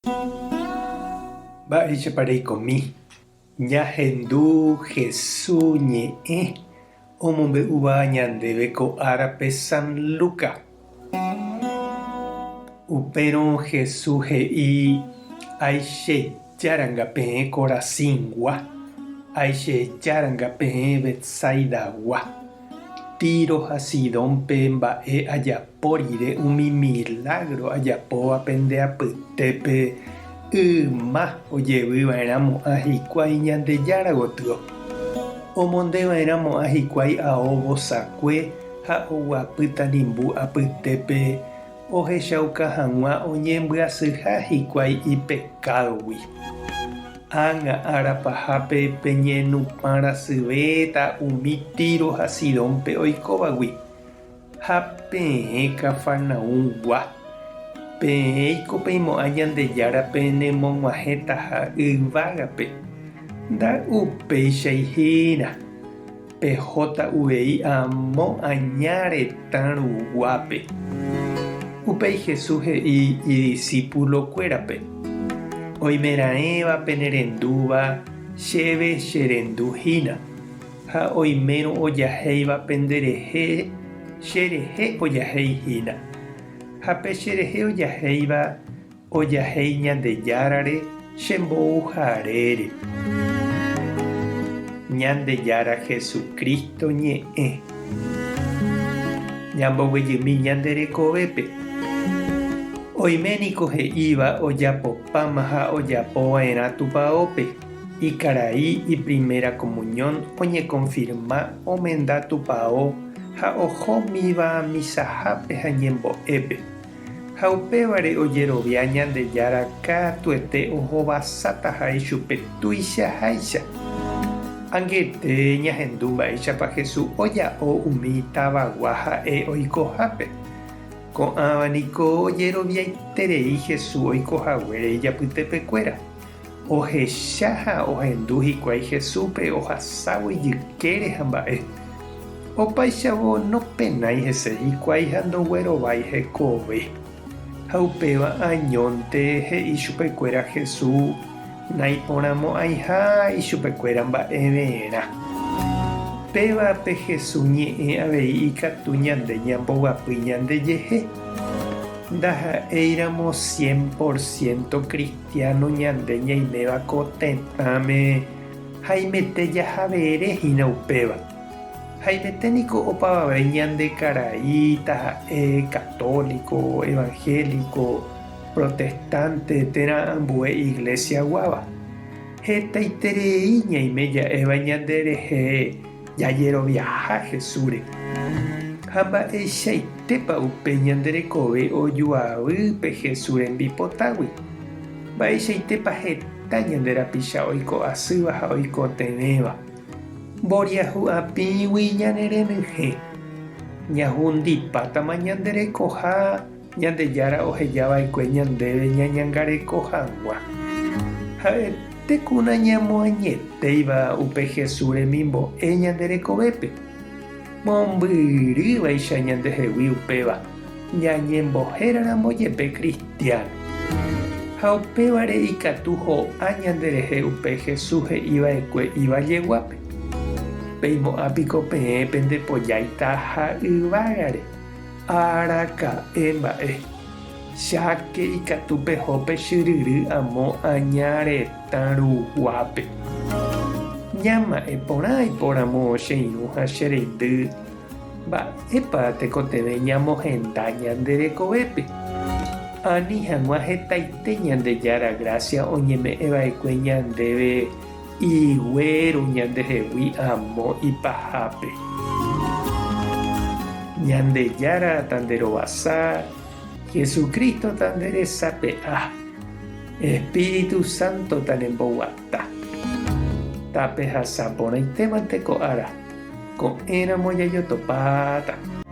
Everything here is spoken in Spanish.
Mba'éichapareikomi ñahendu Jesús ñe'ẽ omombe'úva ñandéve ko árape San Luca. Upérõ Jesús he'i aichejáranga peẽ Korasĩngua, aichejáranga peẽ Betsaidagua, Tiro ha Sidónpe mba'e ajapo rire umi milagro ajapóva pendeapytépe yma ojevýva'erã mo'ã hikuái Ñandejára gotyo. Omondeva'erã mo'ã hikuái ao vosakue ha oguapýta nimbu apytépe ohechauka hag̃ua oñembyasýha hikuái ipekádogui. Ág̃a ára pahápe peñenupãrasyvéta umi Tiro ha Sidónpe oikóvagui. Ha peẽ Kafarnaúmgua. Peẽiko peimo'ã Ñandejára penemog̃uahẽta ha yvágape. Nda'upeichaihína. Pehóta uvei amo aña retãruguápe. Upéi Jesús he'i idiscípulokuérape: oimeraẽva penerendúva chéve cherenduhína, ha oimérõ ojahéiva penderehe cherehe ojahéihína. Ha pe cherehe ojahéiva ojahéi Ñandejárare chembouharére. Ñandejára Jesucristo ñe'ẽ. Ñamboguejymi ñanderekovépe. Oiméniko he'íva ojapopáma ha ojapova'erã tupãópe. Ikarai iprimera comunión oñekonfirma omenda tupão ha ohómiva misahápe ha ñembo'épe. Ha upévare ojerovia Ñandejára katuete ohovasáta chupe tuichaháicha. Angete ñahendu mba'éichapa Jesús oja'o umi tavagua ha'e oikohápe. Ko'ãvaniko ojeroviaiterei Jesús oikohaguére ijapytepekuéra. Ohecha ha ohendu hikuái Jesúspe ohasávo ijykére ha mba'e. Opaichavo nopenái hese hikuái ha ndoguerovái hekove. Ha upéva añónte he'i chupekuéra Jesús naiporãmo'ãiha ichupekuéra mba'everã. Pévape Jesús ñe'ẽ avei ikatu ñande ñamboguapy ñandejehe. Ndaha'éiramo 100% cristiano ñande ñaiméva ko tetãme haimete jahaverehína upéva. Haimeténiko opavave ñande karai taha'e católico, evangélico, protestante térã ambue iglesia guáva. Hetaiterei ñaime ja'éva ñanderehe jajeroviaha Jesúsre. Ha mba'eichaitépa upe ñanderekove ojuavýpe Jesús rembipotágui. Mba'eichaitépa heta ñanderapicha oiko asýva ha oikotevẽva. Mboriahu apĩgui ñanerenyhẽ. Ñahundipátama ñanderekoha Ñandejára ohejava'ekue ñandéve ñañangareko hag̃ua. Ha'etékuna ñamoañetéiva upe Jesús remimbo'e ñanderekovépe. Mombyrývaicha ñandehegui upéva ñañembohéraramo jepe cristiano. Ha upévare ikatu ho'a ñanderehe upe Jesús he'iva'ekue ivajeguápe. Peimo'ãpiko peẽ pendepojáita ha yvágare. Araka'e mba'e. Cháke ikatu pehópe chyryry amo aña retãruguápe. Ñama'ẽ porã iporãmo che irũ ha che reindy mba'épa tekotevẽ ñamohenda ñanderekovépe. Ani hag̃ua hetaite Ñandejára gracia oñeme'ẽva'ekue ñandéve iguéru ñandehegui amo ipahápe. Ñandejára tanderovasa, Jesucristo tanderesape'a, Espíritu Santo tanemboguata. Tape hasaporãitémante ko ára ko'ẽramo jajotopáta.